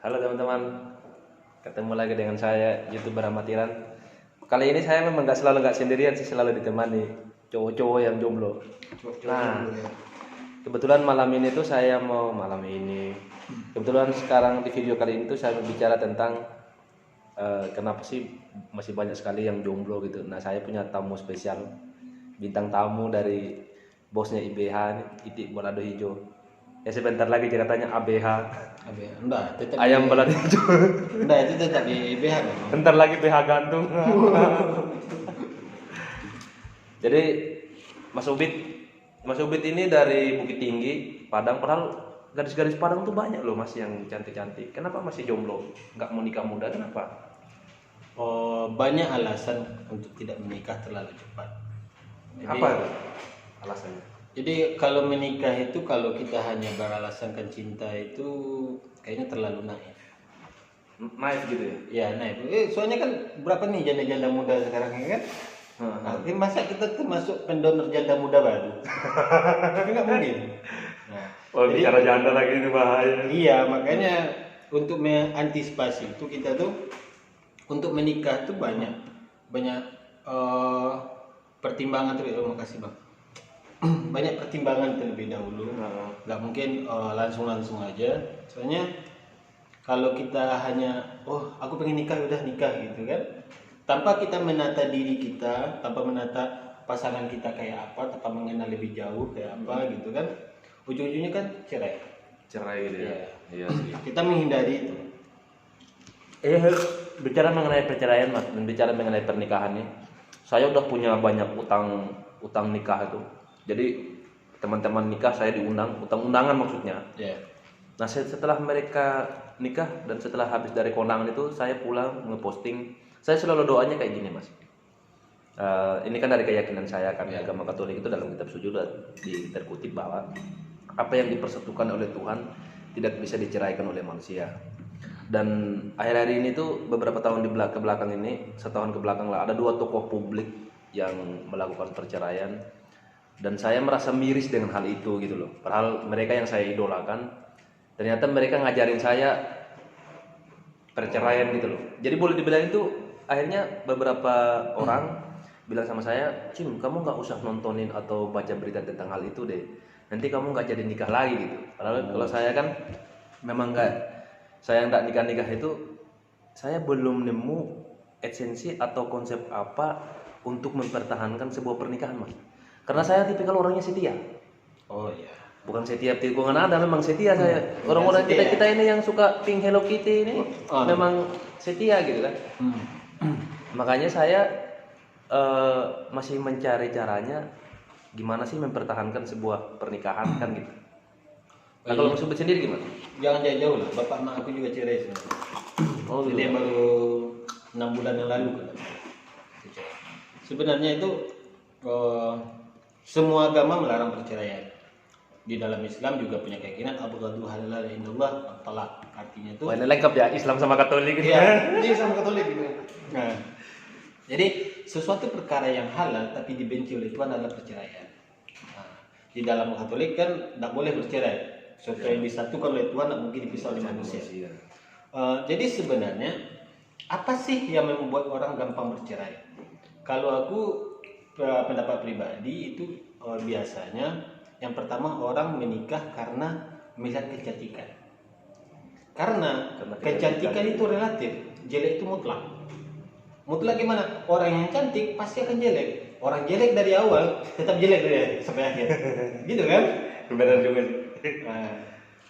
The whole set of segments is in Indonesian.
Halo teman-teman, ketemu lagi dengan saya YouTuber amatiran. Kali ini saya memang nggak sendirian sih, selalu ditemani cowok-cowok yang jomblo. Nah, kebetulan kebetulan sekarang di video kali ini tuh saya berbicara tentang kenapa sih masih banyak sekali yang jomblo gitu. Nah, saya punya tamu spesial, bintang tamu dari bosnya IBH, Itik Balado Hijau. Ya sebentar lagi ceritanya ABH. Enggak, tetap Ayam di, balado hijau. enggak itu tetap di BH memang. Bentar lagi BH gantung. Jadi Mas Ubit ini dari Bukit Tinggi, Padang. Padahal gadis-gadis Padang tuh banyak loh Mas yang cantik-cantik. Kenapa masih jomblo? Nggak mau nikah muda, kenapa? Banyak alasan untuk tidak menikah terlalu cepat. Apa itu alasannya? Jadi kalau menikah itu kalau kita hanya beralasankan cinta itu kayaknya terlalu naif. Naif gitu ya? Ya naif. Soalnya kan berapa nih janda-janda muda sekarang ini kan? Nah, masa kita termasuk pendonor janda muda baru? Kan nggak mungkin. Nah, Oh, jadi- bicara janda lagi ini bahaya. Iya, makanya untuk mengantisipasi itu kita tuh untuk menikah tuh banyak pertimbangan terlebih dahulu. Makasih bang. Banyak pertimbangan terlebih dahulu. Nggak mungkin langsung aja. Soalnya kalau kita hanya aku pengen nikah udah nikah gitu kan, tanpa kita menata diri kita, tanpa menata pasangan kita kayak apa, tanpa mengenal lebih jauh kayak apa gitu kan, ujung-ujungnya kan cerai. Cerai gitu ya? Iya sih. Kita menghindari itu. Bicara mengenai perceraian Mas, dan bicara mengenai pernikahan nih, saya udah punya banyak utang nikah itu. Jadi teman-teman nikah saya diundang, utang-undangan maksudnya. Ya. Nah setelah mereka nikah dan setelah habis dari kondangan itu, saya pulang ngeposting. Saya selalu doanya kayak gini Mas. Ini kan dari keyakinan saya kan, agama Katolik itu dalam kitab suci terkutip bahwa apa yang dipersatukan oleh Tuhan tidak bisa diceraikan oleh manusia. Dan akhir-akhir ini tuh beberapa tahun ke belakang ini, setahun ke belakang lah, ada 2 tokoh publik yang melakukan perceraian. Dan saya merasa miris dengan hal itu gitu loh. Padahal mereka yang saya idolakan, ternyata mereka ngajarin saya perceraian gitu loh. Jadi boleh dibilang itu akhirnya beberapa orang bilang sama saya, Cim, kamu nggak usah nontonin atau baca berita tentang hal itu deh. Nanti kamu nggak jadi nikah lagi gitu. Padahal kalau saya kan memang saya nggak nikah itu, saya belum nemu esensi atau konsep apa untuk mempertahankan sebuah pernikahan Mas. Karena saya tipikal orangnya setia. Oh iya. Bukan setia tikungan ada, memang setia saya. Orang-orang setia. kita ini yang suka Pink Hello Kitty ini memang setia gitu kan. Makanya saya masih mencari caranya gimana sih mempertahankan sebuah pernikahan kan gitu. Nah kalau Mas Ubed sendiri gimana? Jangan jauh-jauh lah. Bapak mak aku juga cerai sebenarnya. Oh Jadi gitu. baru 6 bulan yang lalu kan. Sebenarnya itu semua agama melarang perceraian. Di dalam Islam juga punya keyakinan abghadu halal indallah talak. Artinya itu Wah, ini lengkap ya Islam sama Katolik gitu. iya, ini sama Katolik gitu. Nah, jadi sesuatu perkara yang halal tapi dibenci oleh Tuhan adalah perceraian. Nah, di dalam Katolik kan tidak boleh bercerai. Sesuatu yang disatukan oleh Tuhan tidak mungkin dipisah oleh manusia. Jadi sebenarnya apa sih yang membuat orang gampang bercerai? Kalau aku pendapat pribadi itu biasanya yang pertama orang menikah karena melihat kecantikan. Karena kecantikan itu relatif, jelek itu mutlak. Mutlak gimana? Orang yang cantik pasti akan jelek. Orang jelek dari awal tetap jelek dari sampai akhir. Gitu kan? Benar juga. Nah,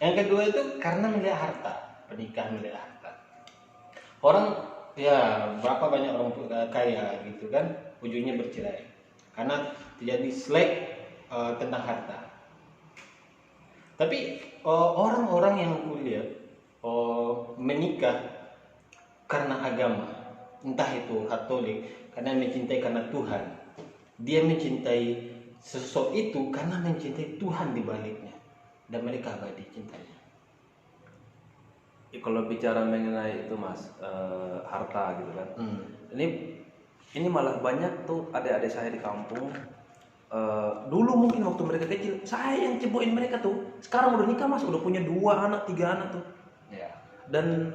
yang kedua itu karena melihat harta, pernikahan melihat harta. Orang ya berapa banyak orang kaya gitu kan, ujungnya bercerai karena terjadi slack tentang harta. Tapi orang-orang yang aku lihat menikah karena agama, entah itu Katolik karena mencintai karena Tuhan, dia mencintai sosok itu karena mencintai Tuhan di baliknya, dan mereka abadi cintanya. Kalau bicara mengenai itu Mas, harta gitu kan. Ini malah banyak tuh adik-adik saya di kampung. Dulu mungkin waktu mereka kecil, saya yang ceboin mereka tuh. Sekarang udah nikah Mas, udah punya 2 anak, 3 anak tuh. Ya. Dan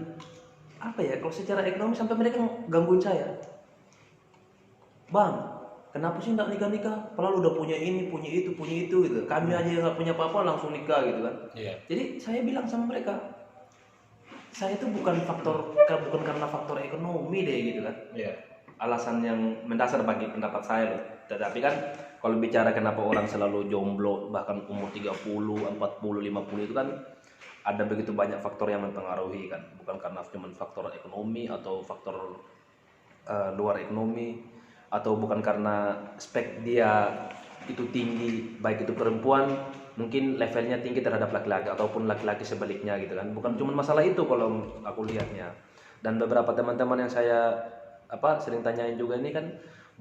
apa ya, kalau secara ekonomi sampai mereka gangguin saya, bang, kenapa sih nggak nikah? Padahal udah punya ini, punya itu gitu. Kami aja yang nggak punya apa-apa langsung nikah gitu kan. Iya. Jadi saya bilang sama mereka, saya itu bukan karena faktor ekonomi deh gitu kan. Iya. Alasan yang mendasar bagi pendapat saya loh. Tetapi kan kalau bicara kenapa orang selalu jomblo bahkan umur 30, 40, 50 itu kan ada begitu banyak faktor yang mempengaruhi kan. Bukan karena cuma faktor ekonomi atau faktor luar ekonomi, atau bukan karena spek dia itu tinggi, baik itu perempuan mungkin levelnya tinggi terhadap laki-laki ataupun laki-laki sebaliknya gitu kan. Bukan cuma masalah itu kalau aku lihatnya. Dan beberapa teman-teman yang saya sering tanyain juga ini kan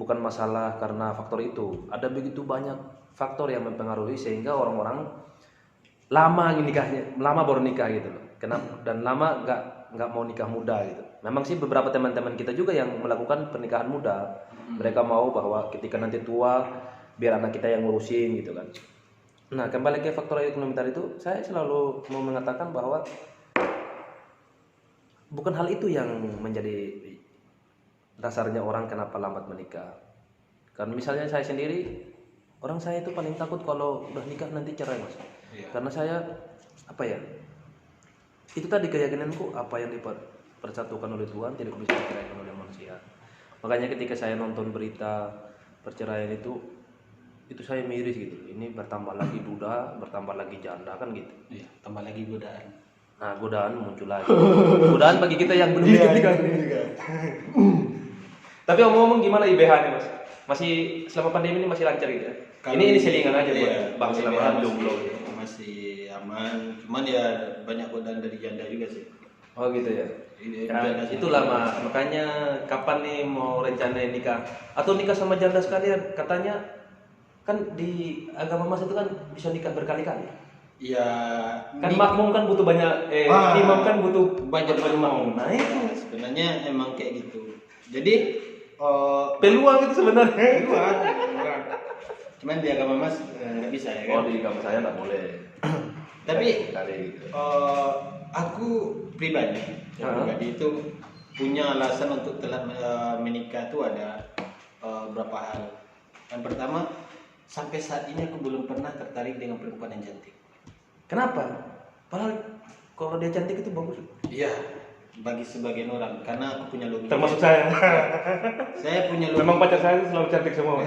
bukan masalah karena faktor itu. Ada begitu banyak faktor yang mempengaruhi sehingga orang-orang lama nikahnya, lama baru nikah gitu loh. Kenapa? Dan lama nggak mau nikah muda gitu. Memang sih beberapa teman-teman kita juga yang melakukan pernikahan muda. Mereka mau bahwa ketika nanti tua biar anak kita yang ngurusin gitu kan. Nah, kembali ke faktor ekonomi tadi itu, saya selalu mau mengatakan bahwa bukan hal itu yang menjadi dasarnya orang kenapa lambat menikah. Karena misalnya saya sendiri, orang saya itu paling takut kalau udah nikah nanti cerai mas. Iya. Karena saya itu tadi keyakinanku, apa yang dipersatukan oleh Tuhan tidak bisa diceraikan oleh manusia. Makanya ketika saya nonton berita perceraian itu saya miris gitu. Ini bertambah lagi duda, bertambah lagi janda kan gitu. Iya, tambah lagi godaan. Nah, godaan muncul lagi. Godaan bagi kita yang belum nikah. Tapi omong-omong gimana IBH nih mas? Masih selama pandemi ini masih lancar gitu ya? Ini selingan aja buat bang selama jomblo. Masih aman, cuman ya banyak godaan dari janda juga sih. Oh gitu ya. Ya, itulah mas. Makanya kapan nih mau rencana nikah? Atau nikah sama janda sekalian? Katanya kan di agama mas itu kan bisa nikah berkali-kali. Ya. Kan makmum kan butuh banyak, imam kan butuh banyak makmum. Nah itu sebenarnya emang kayak gitu. Jadi peluang itu sebenarnya. Peluang. Cuman di agama mas nggak bisa ya kan? Oh di agama saya nggak boleh. Tapi gitu. aku pribadi itu punya alasan untuk telat menikah itu ada beberapa hal. Yang pertama, sampai saat ini aku belum pernah tertarik dengan perempuan yang cantik. Kenapa? Padahal kalau dia cantik itu bagus. Iya, bagi sebagian orang karena aku punya logika. Termasuk saya. Saya punya logika. Memang pacar saya itu selalu cantik semua.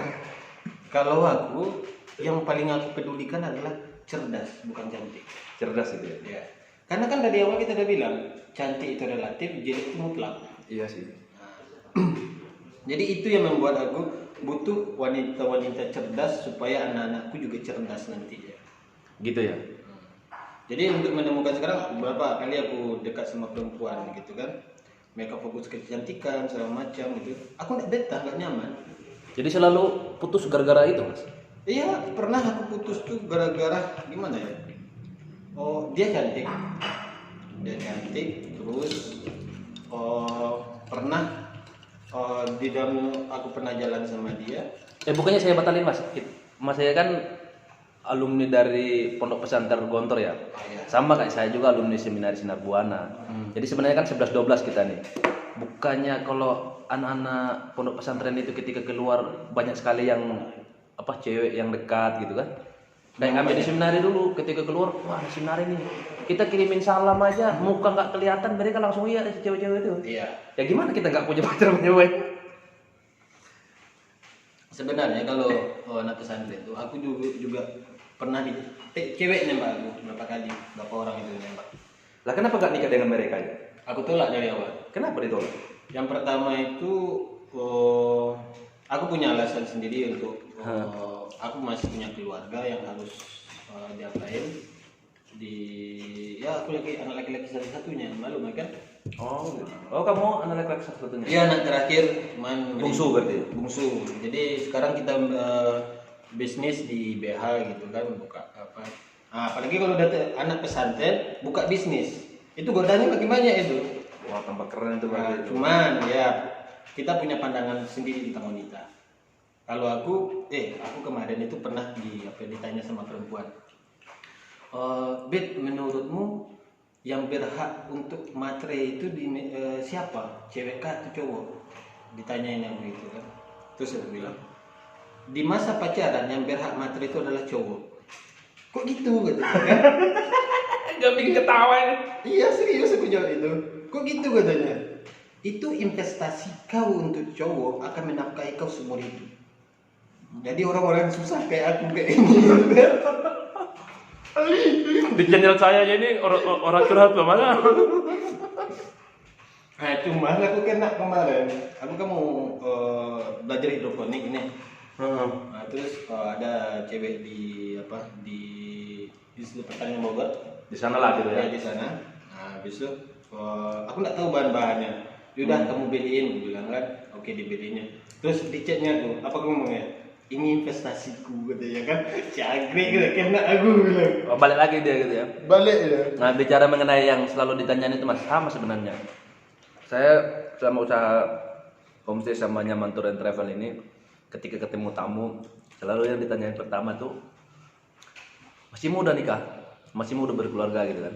Kalau aku, yang paling aku pedulikan adalah cerdas, bukan cantik. Cerdas itu ya. Ya. Karena kan dari awal kita udah bilang, cantik itu relatif, jelek itu mutlak. Iya sih. Jadi itu yang membuat aku butuh wanita-wanita cerdas supaya anak-anakku juga cerdas nantinya. Gitu ya. Jadi untuk menemukan sekarang beberapa kali aku dekat sama perempuan gitu kan, mereka fokus ke kecantikan segala macam gitu. Aku nggak betah, nggak nyaman. Jadi selalu putus gara-gara itu mas? Iya, pernah aku putus tuh gara-gara gimana ya? Oh, dia cantik, terus pernah di dalam aku pernah jalan sama dia. Bukannya saya batalin mas? Mas saya kan alumni dari Pondok Pesantren Gontor ya. Iya. Sama kayak saya juga alumni Seminari Sinar Buana. Jadi sebenarnya kan 11-12 kita nih. Bukannya kalau anak-anak pondok pesantren itu ketika keluar banyak sekali yang cewek yang dekat gitu kan. Kayak kami di seminari dulu ketika keluar, wah di seminari nih. Kita kirimin salam aja, muka nggak kelihatan, mereka langsung iya si cewek-cewek itu. Iya. Ya gimana kita nggak punya pacar punya cewek? Sebenarnya kalau anak pesantren itu aku juga pernah di cewek nembak aku berapa kali, berapa orang itu nembak. Lah kenapa nggak nikah dengan mereka ya? Aku tolak dari awal. Kenapa ditolak? Yang pertama itu aku punya alasan sendiri untuk aku masih punya keluarga yang harus diapain ya aku anak laki-laki satu-satunya, malu kan? Oh kamu anak laki-laki satu-satunya? Iya, anak terakhir, bungsu berarti? Bungsu. Jadi sekarang kita bisnis di BH gitu kan, buka apa? Apalagi kalau udah anak pesantren buka bisnis, itu godanya bagaimana itu? Wah tambah keren itu berarti. Cuman ya kita punya pandangan sendiri tentang wanita. Kalau aku kemarin itu pernah ditanya sama perempuan, Bet, menurutmu yang berhak untuk matre itu siapa? Cewek kah atau cowok? Ditanyain aku gitu kan. Terus aku bilang, di masa pacaran yang berhak matre itu adalah cowok. Kok gitu gitu kan? Gak bikin ketawa ini. Iya serius aku jawab itu. Kok gitu katanya? Itu investasi kau untuk cowok akan menafkahi kau seumur hidup. Jadi orang-orang susah kayak aku kayak ini. Di channel saya aja ini orang curhat loh mana? Nah cuma aku kena kemarin. Aku kan mau belajar hidroponik ini. Nah, terus ada cewek di Institut Pertanian Bogor. Di sana lah gitu Ya ya. di sana. Nah, habis itu aku nggak tahu bahan-bahannya. Yaudah kamu beliin, aku bilang kan. Oke dibeliinnya. Terus di chatnya aku, apa aku ngomongnya? Ini investasiku katanya kan. Si Agri gitu kena aku bilang. Oh, balik lagi dia gitu ya. Balik ya. Nah, bicara mengenai yang selalu ditanyain itu Mas, sama sebenarnya. Saya selama usaha homestay sama Nyaman Tour and Travel ini, ketika ketemu tamu, selalu yang ditanyain pertama tuh, masih muda nikah, masih muda berkeluarga gitu kan.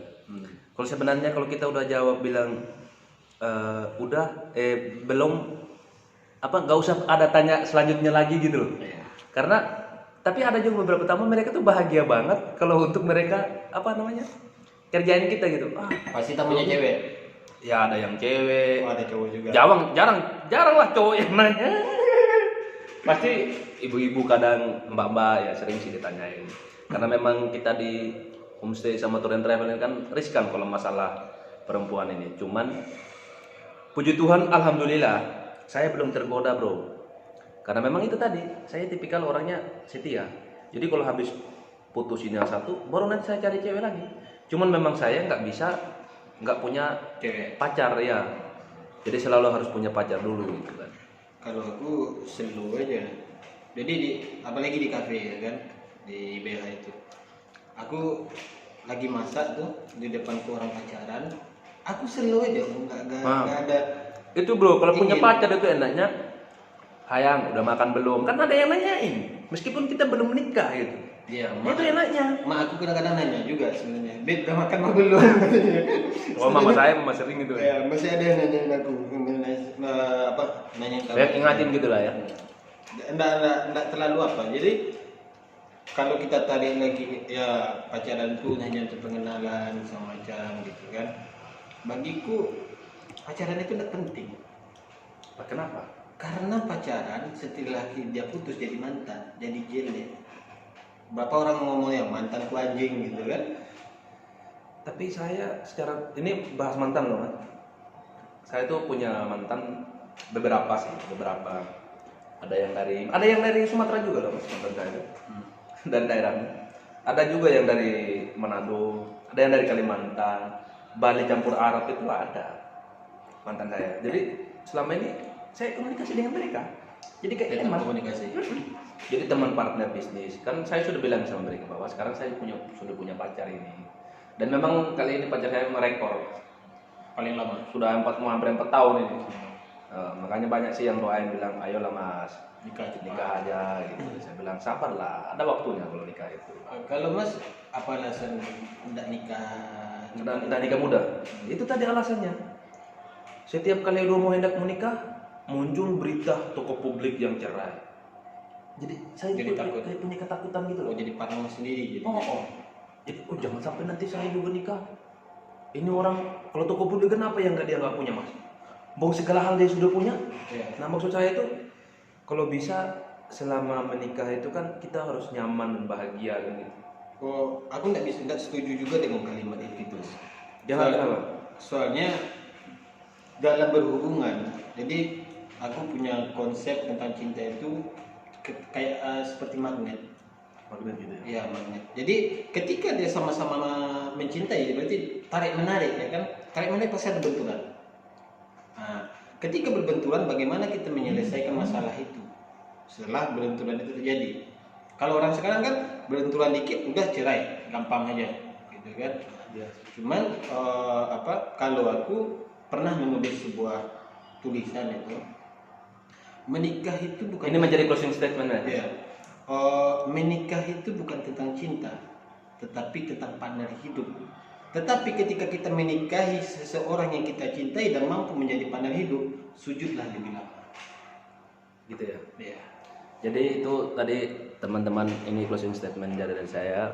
Kalau sebenarnya kalau kita udah jawab bilang belum, apa nggak usah ada tanya selanjutnya lagi gitu loh. Karena tapi ada juga beberapa tamu mereka tuh bahagia banget kalau untuk mereka apa namanya kerjaan kita gitu. Pasti tamunya cewek. Ya ada yang cewek, Oh, ada cowok juga. jarang lah cowok yang nanya. Pasti ibu-ibu kadang mbak-mbak ya sering sih ditanyain. Karena memang kita di homestay sama tour and travel ini kan riskan kalau masalah perempuan ini. Cuman puji Tuhan alhamdulillah saya belum tergoda bro. Karena memang itu tadi saya tipikal orangnya setia. Jadi kalau habis putusin yang satu baru nanti saya cari cewek lagi. Cuman memang saya nggak punya Cewek. pacar ya. Jadi selalu harus punya pacar dulu gitu kan. Kalau aku slow aja. Jadi apalagi di kafe ya kan, di BH itu. Aku lagi masak tuh di depanku orang pacaran. Aku slow aja, nggak ada. Itu bro, kalau punya Ingin. pacar itu enaknya, hayang udah makan belum? Kan ada yang nanyain, meskipun kita belum menikah gitu. Iya, Itu enaknya. mak aku kadang-kadang nanya juga sebenarnya. Beb udah makan apa belum? Katanya. Oh mama saya mama sering gitu ya. Ya, masih ada yang nanyain aku, nanyain kabar. Banyak ingatin gitu lah ya. Nggak terlalu apa. Jadi kalau kita tarik lagi ya pacaran tuh hanya untuk pengenalan sama macam gitu kan. Bagiku pacaran itu tidak penting. Kenapa? Karena pacaran setelah dia putus jadi mantan, jadi jele. Berapa orang ngomong ya mantan ku anjing gitu kan? Tapi saya secara ini bahas mantan loh, Mas. Saya tuh punya mantan beberapa sih, beberapa. Ada yang dari Sumatera juga loh, Mas, mantan saya. Dan daerahnya. Ada juga yang dari Manado, ada yang dari Kalimantan, Bali campur Arab itu ada mantan saya. Jadi selama ini saya komunikasi dengan mereka. Jadi kayak teman komunikasi. Jadi teman partner bisnis. Kan saya sudah bilang sama mereka bahwa sekarang saya sudah punya pacar ini. Dan memang kali ini pacar saya merekor Paling lama. sudah mau hampir 4 tahun ini. Makanya banyak sih yang doain bilang ayolah Mas nikah aja gitu. Saya bilang sabarlah, ada waktunya kalau nikah itu. Kalau Mas apa alasan tidak nikah? Udah nikah muda. Itu tadi alasannya. Setiap kali dua mau hendak menikah, muncul berita toko publik yang cerai. Jadi saya Jadi juga takut. kayak punya ketakutan gitu loh. Oh, jadi parno sendiri jadi. Jadi jangan sampai nanti saya juga nikah. Ini orang kalau toko publik kan apa yang dia nggak punya Mas? Bahwa segala hal dia sudah punya. Ya. Nah maksud saya itu kalau bisa selama menikah itu kan kita harus nyaman dan bahagia kan gitu. Oh, aku tidak setuju juga dengan kalimat itu. Jangan kenapa? Soalnya dalam berhubungan, jadi aku punya konsep tentang cinta itu kayak seperti magnet. Magnet gitu ya. Ya magnet. Jadi ketika dia sama-sama mencintai, berarti tarik menarik ya kan? Tarik menarik pasti ada benturan. Nah, ketika berbenturan, bagaimana kita menyelesaikan masalah itu? Setelah berbenturan itu terjadi. Kalau orang sekarang kan berbenturan dikit udah cerai, gampang aja, gitu kan? Ya. Cuman kalau aku pernah menulis sebuah tulisan itu, menikah itu bukan. Ini menjadi closing statement ya. Ya. Menikah itu bukan tentang cinta, tetapi tentang partner hidup. Tetapi ketika kita menikahi seseorang yang kita cintai dan mampu menjadi panel hidup, sujudlah lebih lama. Gitu ya. Ya. Jadi itu tadi teman-teman, ini closing statement dari saya.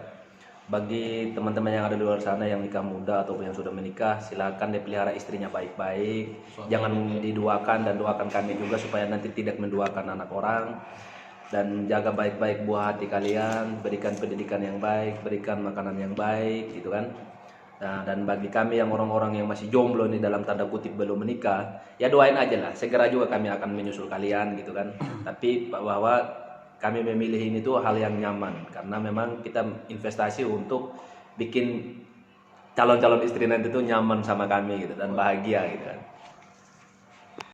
Bagi teman-teman yang ada di luar sana yang nikah muda ataupun yang sudah menikah, silakan dipelihara istrinya baik-baik. Jangan diduakan, dan doakan kami juga supaya nanti tidak menduakan anak orang. Dan jaga baik-baik buah hati kalian, berikan pendidikan yang baik, berikan makanan yang baik, gitu kan. Nah, dan bagi kami yang orang-orang yang masih jomblo nih, dalam tanda kutip belum menikah, ya doain aja lah, segera juga kami akan menyusul kalian, gitu kan. Tapi bahwa kami memilih ini tuh hal yang nyaman, karena memang kita investasi untuk bikin calon-calon istri nanti tuh nyaman sama kami gitu, dan bahagia gitu kan.